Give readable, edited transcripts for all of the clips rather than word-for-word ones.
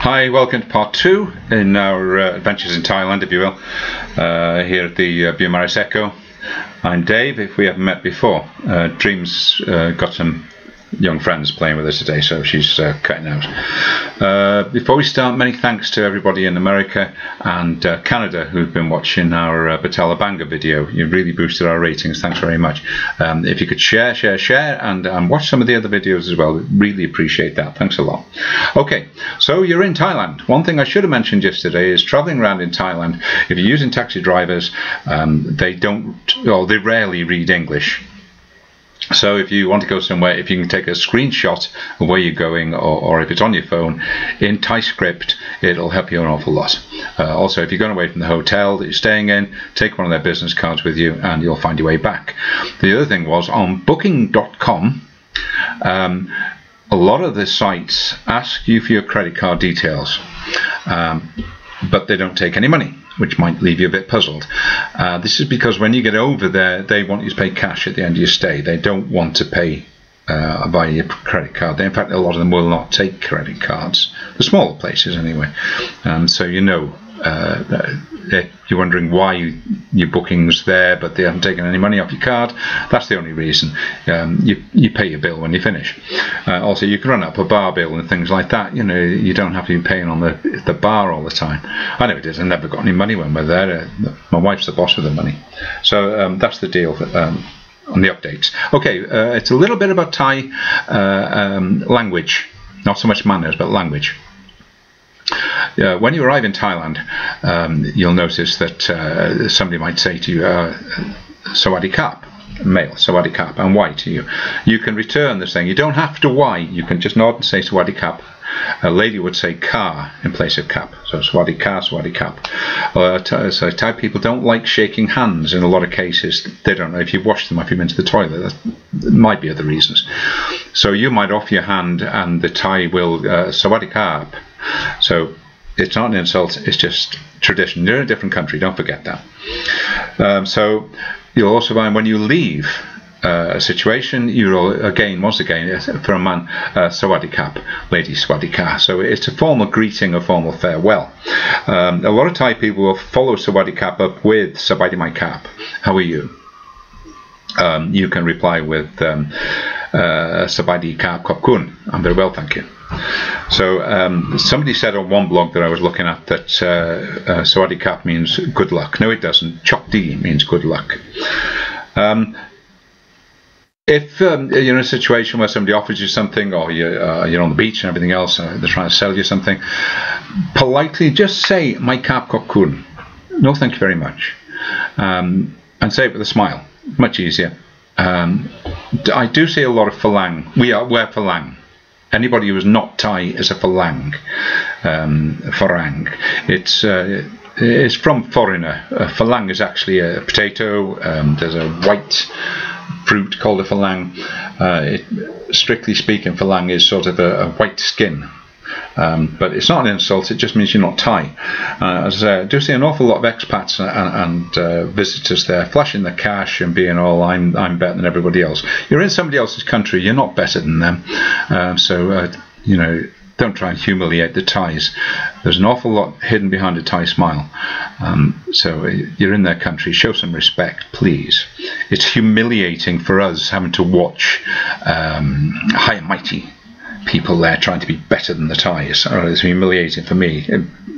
Hi, welcome to part 2 in our adventures in Thailand, if you will, here at the Bumaris Echo. I'm Dave, if we haven't met before. Dream's got some young friends playing with us today, so she's cutting out. Before we start, many thanks to everybody in America and Canada who've been watching our Batala Banga video. You really boosted our ratings, thanks very much. If you could share and watch some of the other videos as well, really appreciate that, thanks a lot. Okay, so you're in Thailand. One thing I should have mentioned yesterday is traveling around in Thailand, if you're using taxi drivers, they rarely read English. So if you want to go somewhere, if you can take a screenshot of where you're going, or if it's on your phone in Thai script, it'll help you an awful lot. Also, if you're going away from the hotel that you're staying in, take one of their business cards with you and you'll find your way back. The other thing was, on booking.com, a lot of the sites ask you for your credit card details, but they don't take any money, which might leave you a bit puzzled. This is because when you get over there, they want you to pay cash at the end of your stay. They don't want to pay via your credit card. In fact, a lot of them will not take credit cards, the smaller places anyway. So you know, if you're wondering why your booking's there but they haven't taken any money off your card, that's the only reason. You pay your bill when you finish. Also, you can run up a bar bill and things like that. You know, you don't have to be paying on the bar all the time. I never did. I never got any money when we're there. My wife's the boss of the money. So that's the deal on the updates. Okay, it's a little bit about Thai language, not so much manners but language. When you arrive in Thailand, you'll notice that somebody might say to you, Sawadee Kap, male, Sawadee Kap, and why to you. You can return this thing. You don't have to why. You can just nod and say Sawadee Kap. A lady would say ka in place of cap. So Sawadee Ka, Sawadee Kap. So Thai people don't like shaking hands in a lot of cases. They don't know if you've washed them, if you've been to the toilet. That might be other reasons. So you might offer your hand and the Thai will Sawadee Kap. So it's not an insult, it's just tradition. You're in a different country, don't forget that. So you'll also find when you leave a situation, you'll once again, for a man, Sawadee Kap, lady Sawadee Ka. So it's a formal greeting, a formal farewell. A lot of Thai people will follow Sawadee Kap up with Sawadee Mai Kap. How are you? You can reply with Sawadee Kap Khop Kun. I'm very well, thank you. So somebody said on one blog that I was looking at that Sawadee Kap means good luck. No, it doesn't. Chok Di means good luck. If you're in a situation where somebody offers you something, or you're on the beach and everything else, they're trying to sell you something, politely just say Mai Kap Khop Kun. No, thank you very much. And say it with a smile. Much easier. I do see a lot of Falang. We're Falang. Anybody who is not Thai is a Falang. Farang. It's from foreigner. Falang is actually a potato. There's a white fruit called a Falang. Strictly speaking, Falang is sort of a white skin. But it's not an insult, it just means you're not Thai. As I say, I do see an awful lot of expats and visitors there flashing the cash and being all, I'm better than everybody else. You're in somebody else's country, you're not better than them. You know, don't try and humiliate the Thais. There's an awful lot hidden behind a Thai smile. So you're in their country, show some respect, please. It's humiliating for us having to watch high and mighty people there trying to be better than the Thais. It's humiliating for me.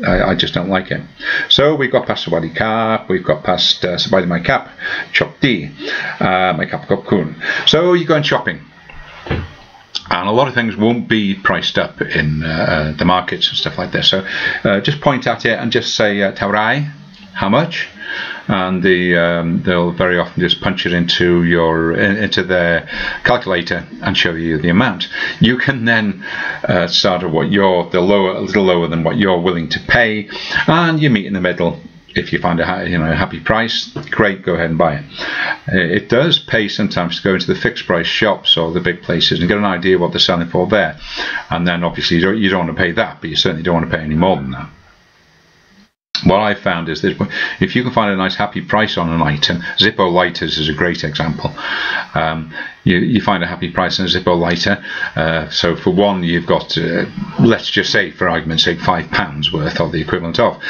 I just don't like it. So we've got past Sawadee Kap, we've got past Sawadee Mai Kap, Chok Di, Mai Kap Khop Kun. So you're going shopping. And a lot of things won't be priced up in the markets and stuff like this. So just point at it and just say Taurai, how much? And they'll very often just punch it into their calculator and show you the amount. You can then start at what a little lower than what you're willing to pay, and you meet in the middle. If you find a happy price, great, go ahead and buy it. It does pay sometimes to go into the fixed price shops or the big places and get an idea what they're selling for there. And then obviously you don't want to pay that, but you certainly don't want to pay any more than that. what I found is that if you can find a nice happy price on an item, Zippo lighters is a great example. You find a happy price on a Zippo lighter. So for one, you've got, let's just say, for argument's sake, £5 worth of the equivalent of.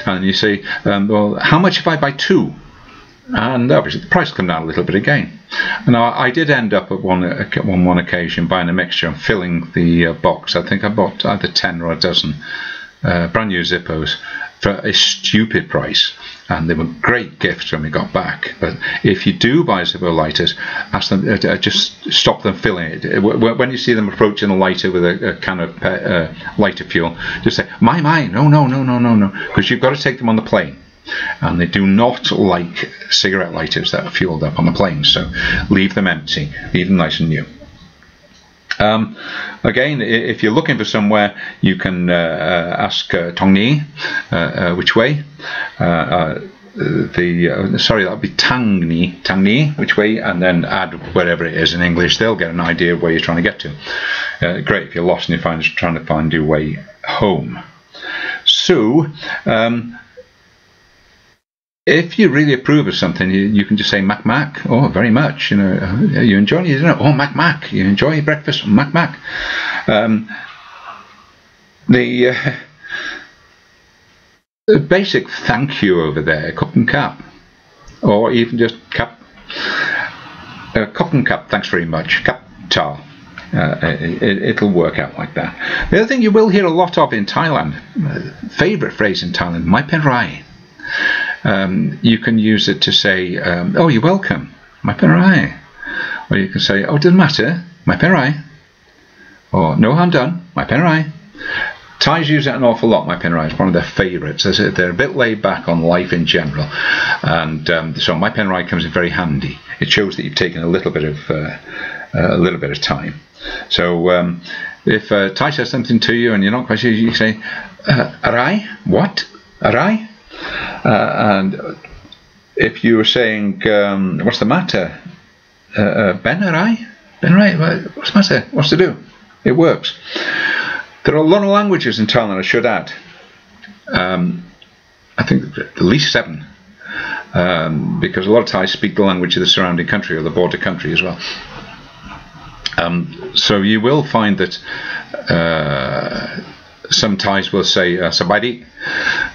And you say, well, how much if I buy two? And obviously the price come down a little bit again. Now I did end up at one occasion buying a mixture and filling the box. I think I bought either 10 or a dozen brand new Zippos for a stupid price, and they were great gifts when we got back. But if you do buy Zippo lighters, ask them just stop them filling it. When you see them approaching a lighter with a can of lighter fuel, just say, my, no, because you've got to take them on the plane. And they do not like cigarette lighters that are fueled up on the plane, so leave them empty, leave them nice and new. Again, if you're looking for somewhere, you can ask Tong Ni which way. Sorry, that would be Tang Ni which way, and then add whatever it is in English. They'll get an idea of where you're trying to get to. Great if you're lost and you're trying to find your way home. So, if you really approve of something, you can just say Mac Mac. Oh, very much. You know, you enjoy your dinner. Oh, Mac Mac. You enjoy your breakfast. Mac Mac. The basic thank you over there, cup and cap, or even just cup and cap. Thanks very much. Cap ta. It'll work out like that. The other thing you will hear a lot of in Thailand, favourite phrase in Thailand, Mai pen rai. You can use it to say, oh, you're welcome, Mai pen rai. Or you can say, oh, it doesn't matter, Mai pen rai. Or no harm done, Mai pen rai. Thais use it an awful lot, Mai pen rai. It's one of their favourites. They're a bit laid back on life in general. And so Mai pen rai comes in very handy. It shows that you've taken a little bit of time. So if Thai says something to you and you're not quite sure, you say, arai? What? Arai? And if you were saying, what's the matter? Ben arai? Ben arai? What's the matter? What's to do? It works. There are a lot of languages in Thailand, I should add. I think at least 7. Because a lot of Thais speak the language of the surrounding country or the border country as well. So you will find that some Thais will say Sabaidi.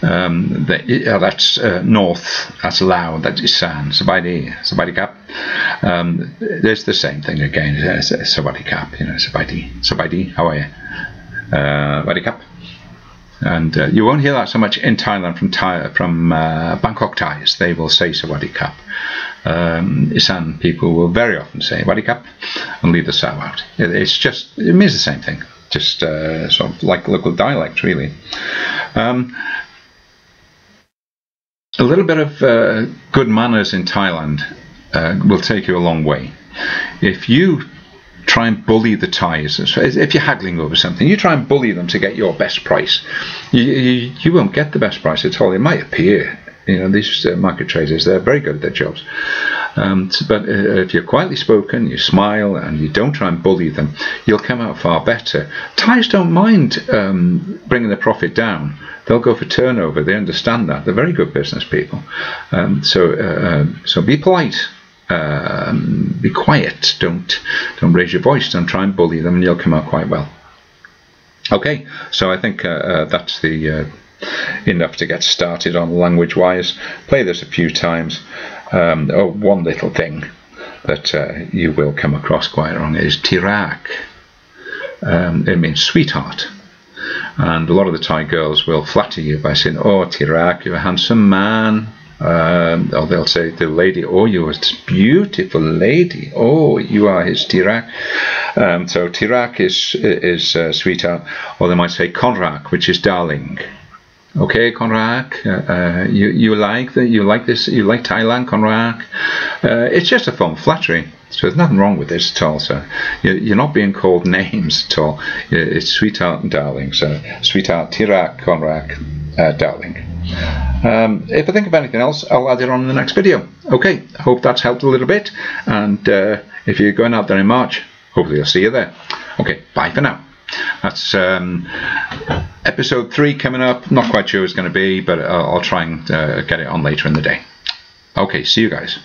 That's north, that's Lao, that's Isan. Sabaidi Kap. There's the same thing again. Sabaidi Kap, you know, Sabaidi, how are you? Sabaidi Kap. And you won't hear that so much in Thailand from Bangkok Thais. They will say Sawadee Kap. Isan people will very often say Sawadee Kap and leave the sow out. It means the same thing, just sort of like local dialect, really. A little bit of good manners in Thailand will take you a long way. If you try and bully the Thais, if you're haggling over something, you try and bully them to get your best price, you won't get the best price at all. It might appear, you know, these market traders, they're very good at their jobs. But if you're quietly spoken, you smile and you don't try and bully them, you'll come out far better. Thais don't mind bringing the profit down. They'll go for turnover. They understand that. They're very good business people. So be polite. Be quiet. Don't raise your voice. Don't try and bully them, and you'll come out quite well. Okay, so I think that's the enough to get started on language-wise. Play this a few times. One little thing that you will come across quite wrong is tirak. It means sweetheart. And a lot of the Thai girls will flatter you by saying, "Oh, tirak, you're a handsome man." Or they'll say to the lady, "Oh, you're a beautiful lady. Oh, you are his tirak." So tirak is sweetheart. Or they might say konrak, which is darling. Okay, konrak, you like this? You like Thailand, konrak? It's just a form of flattery. So there's nothing wrong with this at all. So you're not being called names at all. It's sweetheart and darling. So sweetheart, tirak, konrak, darling. If I think of anything else, I'll add it on in the next video. Okay, I hope that's helped a little bit. And if you're going out there in March, hopefully I'll see you there. Okay, bye for now. That's Episode 3 coming up. Not quite sure it's going to be, but I'll try and get it on later in the day. Okay, see you guys.